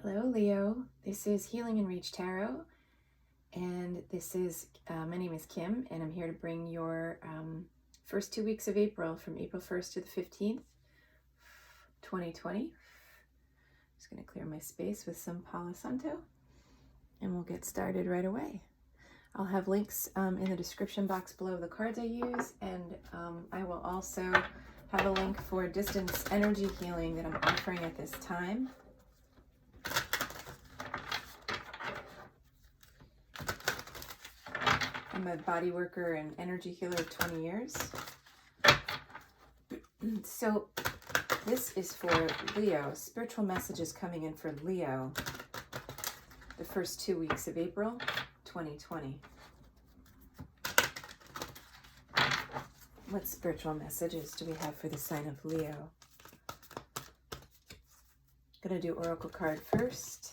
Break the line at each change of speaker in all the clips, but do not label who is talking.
Hello, Leo. This is Healing and Reach Tarot, and this is my name is Kim, and I'm here to bring your first 2 weeks of April, from April 1st to the 15th, 2020. Just going to clear my space with some Palo Santo, and we'll get started right away. I'll have links in the description box below the cards I use, and I will also have a link for distance energy healing that I'm offering at this time. I'm a body worker and energy healer of 20 years. So this is for Leo. Spiritual messages coming in for Leo the first 2 weeks of April 2020. What spiritual messages do we have for the sign of Leo? I'm going to do Oracle card first.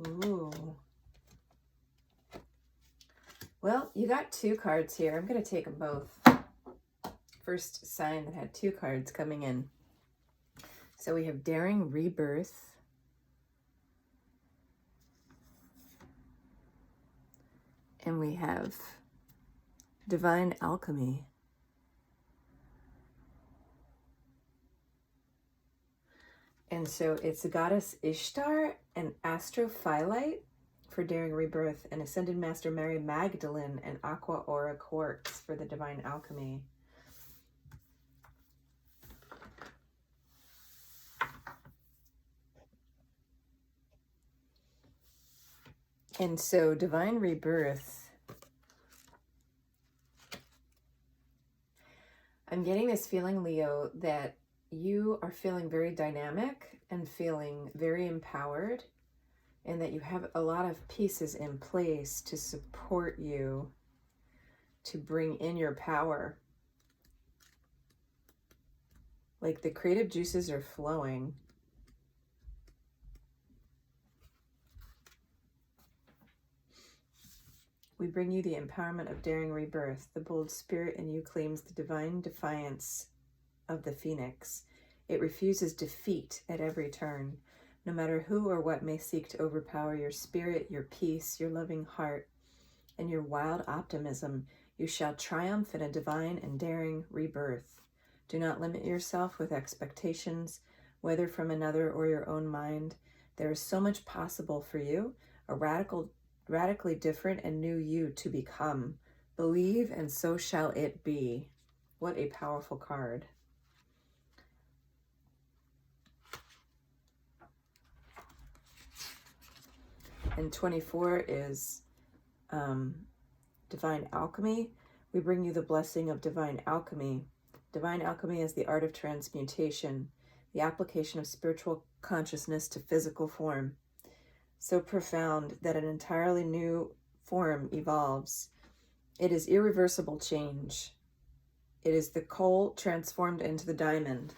Ooh. Well, you got 2 cards here. I'm going to take them both. First sign that had 2 cards coming in. So we have Daring Rebirth. And we have Divine Alchemy. And so it's the goddess Ishtar and Astrophyllite for Daring Rebirth, and Ascended Master Mary Magdalene and Aqua Aura Quartz for the Divine Alchemy. And so Divine Rebirth, I'm getting this feeling, Leo, that you are feeling very dynamic and feeling very empowered, and that you have a lot of pieces in place to support you to bring in your power. Like the creative juices are flowing. We bring you the empowerment of Daring Rebirth. The bold spirit in you claims the divine defiance of the phoenix. It refuses defeat at every turn. No matter who or what may seek to overpower your spirit, your peace, your loving heart, and your wild optimism, you shall triumph in a divine and daring rebirth. Do not limit yourself with expectations, whether from another or your own mind. There is so much possible for you, a radically different and new you to become. Believe, and so shall it be. What a powerful card. And 24 is Divine Alchemy. We bring you the blessing of Divine Alchemy. Divine Alchemy is the art of transmutation, the application of spiritual consciousness to physical form. So profound that an entirely new form evolves. It is irreversible change. It is the coal transformed into the diamond,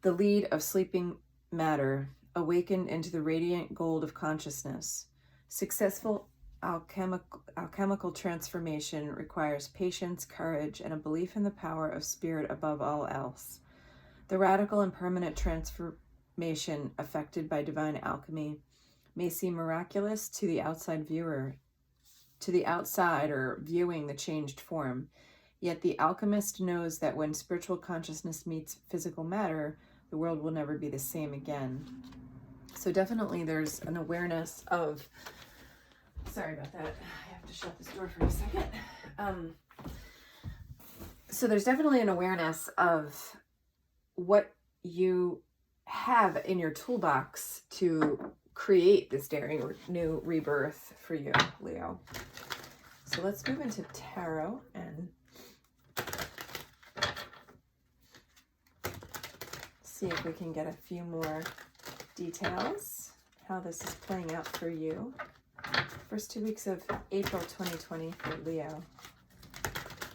the lead of sleeping matter awakened into the radiant gold of consciousness. Successful alchemical transformation requires patience, courage, and a belief in the power of spirit above all else. The radical and permanent transformation effected by divine alchemy may seem miraculous to the outside viewer, to the outsider viewing the changed form. Yet the alchemist knows that when spiritual consciousness meets physical matter, the world will never be the same again. So definitely there's an awareness of, sorry about that, I have to shut this door for a second. So there's definitely an awareness of what you have in your toolbox to create this daring new rebirth for you, Leo. So let's move into tarot and see if we can get a few more details, how this is playing out for you. First 2 weeks of April 2020 for Leo.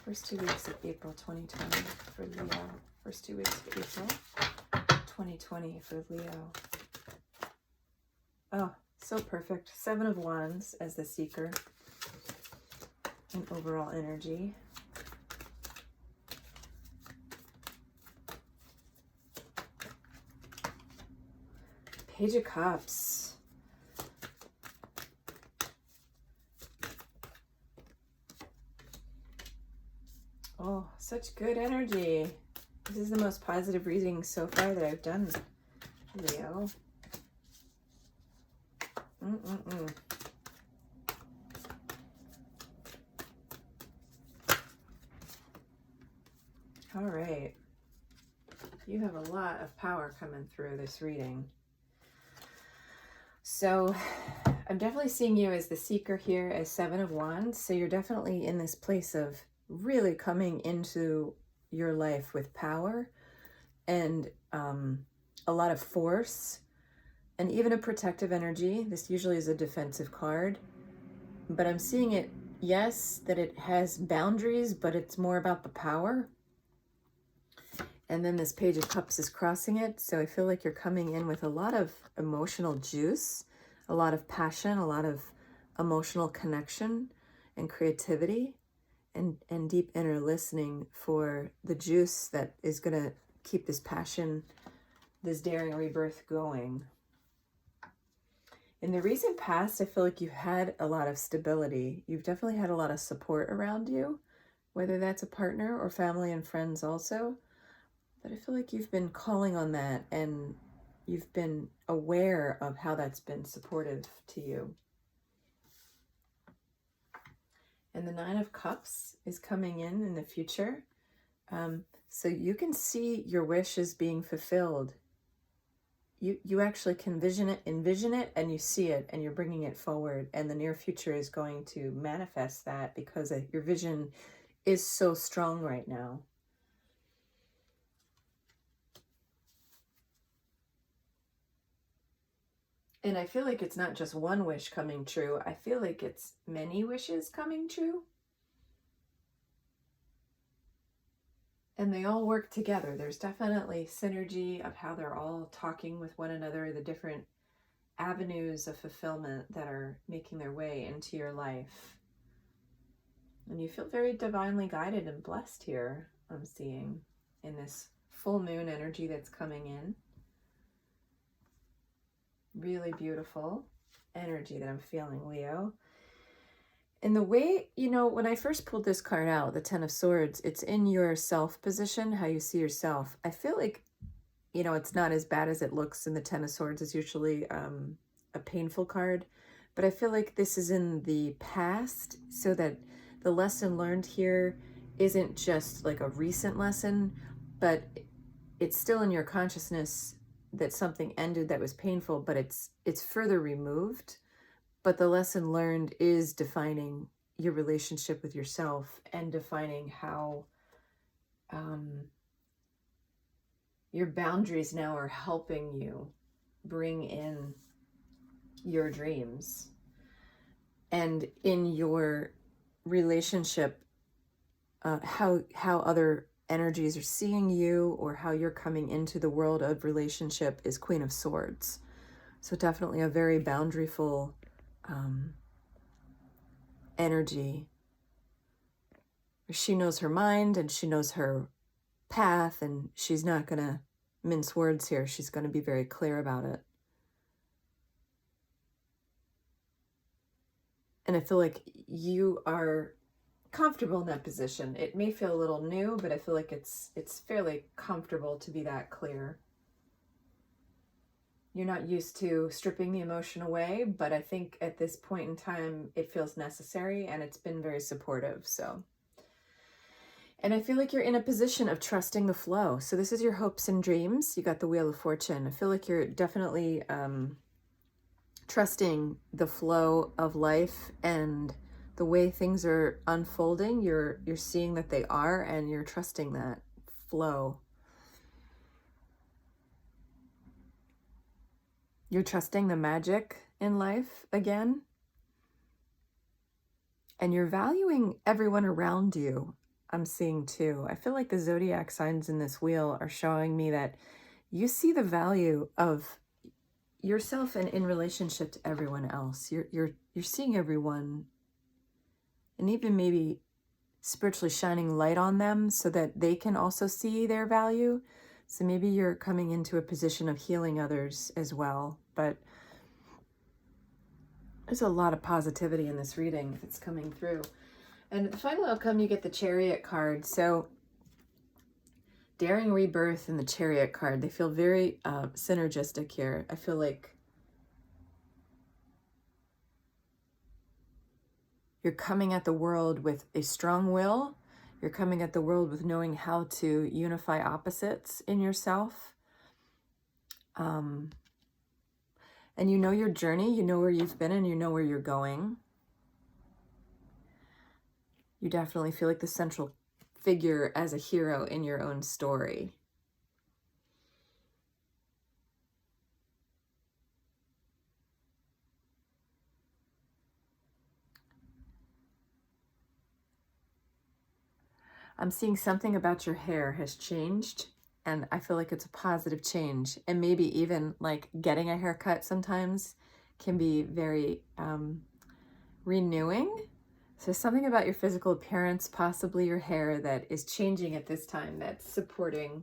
First 2 weeks of April 2020 for Leo. First 2 weeks of April 2020 for Leo. Oh, so perfect. 7 of Wands as the seeker and overall energy. Page of Cups. Oh, such good energy. This is the most positive reading so far that I've done, Leo. All right. You have a lot of power coming through this reading. So I'm definitely seeing you as the seeker here, as Seven of Wands. So you're definitely in this place of really coming into your life with power and a lot of force and even a protective energy. This usually is a defensive card, but I'm seeing it, yes, that it has boundaries, but it's more about the power. And then this Page of Cups is crossing it. So I feel like you're coming in with a lot of emotional juice, a lot of passion, a lot of emotional connection and creativity and deep inner listening for the juice that is going to keep this passion, this daring rebirth going. In the recent past, I feel like you've had a lot of stability. You've definitely had a lot of support around you, whether that's a partner or family and friends also. But I feel like you've been calling on that and you've been aware of how that's been supportive to you. And the Nine of Cups is coming in the future. So you can see your wishes being fulfilled. You actually can envision it, and you see it, and you're bringing it forward. And the near future is going to manifest that because your vision is so strong right now. And I feel like it's not just one wish coming true. I feel like it's many wishes coming true. And they all work together. There's definitely synergy of how they're all talking with one another, the different avenues of fulfillment that are making their way into your life. And you feel very divinely guided and blessed here, I'm seeing, in this full moon energy that's coming in. Really beautiful energy that I'm feeling, Leo. And the way, when I first pulled this card out, the Ten of Swords, it's in your self position, how you see yourself. I feel like, it's not as bad as it looks in the Ten of Swords. It's usually a painful card. But I feel like this is in the past, so that the lesson learned here isn't just like a recent lesson, but it's still in your consciousness that something ended that was painful, but it's further removed. But the lesson learned is defining your relationship with yourself and defining how your boundaries now are helping you bring in your dreams. And in your relationship, how other energies are seeing you or how you're coming into the world of relationship is Queen of Swords. So definitely a very boundaryful energy. She knows her mind and she knows her path, and she's not going to mince words here. She's going to be very clear about it. And I feel like you are comfortable in that position. It may feel a little new, but I feel like it's fairly comfortable to be that clear. You're not used to stripping the emotion away, but I think at this point in time, it feels necessary, and it's been very supportive. So, and I feel like you're in a position of trusting the flow. So this is your hopes and dreams. You got the Wheel of Fortune. I feel like you're definitely trusting the flow of life and the way things are unfolding. You're seeing that they are, and you're trusting that flow. You're trusting the magic in life again. And you're valuing everyone around you, I'm seeing too. I feel like the zodiac signs in this wheel are showing me that you see the value of yourself and in relationship to everyone else. You're seeing everyone, and even maybe spiritually shining light on them so that they can also see their value. So maybe you're coming into a position of healing others as well, but there's a lot of positivity in this reading if it's coming through. And the final outcome, you get the Chariot card. So Daring Rebirth and the Chariot card, they feel very synergistic here. I feel like you're coming at the world with a strong will. You're coming at the world with knowing how to unify opposites in yourself. And you know your journey, you know where you've been, and you know where you're going. You definitely feel like the central figure as a hero in your own story. I'm seeing something about your hair has changed, and I feel like it's a positive change. And maybe even like getting a haircut sometimes can be very renewing. So something about your physical appearance, possibly your hair, that is changing at this time, that's supporting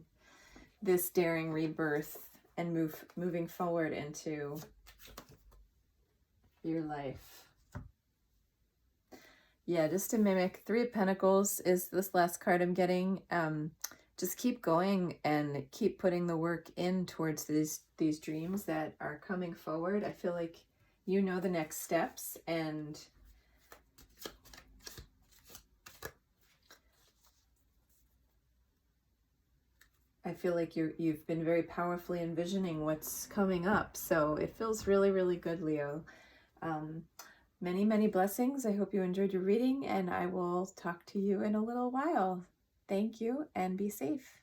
this daring rebirth and moving forward into your life. Yeah, just to mimic, Three of Pentacles is this last card I'm getting. Just keep going and keep putting the work in towards these dreams that are coming forward. I feel like you know the next steps, and I feel like you've been very powerfully envisioning what's coming up. So it feels really, really good, Leo. Many, many blessings. I hope you enjoyed your reading, and I will talk to you in a little while. Thank you, and be safe.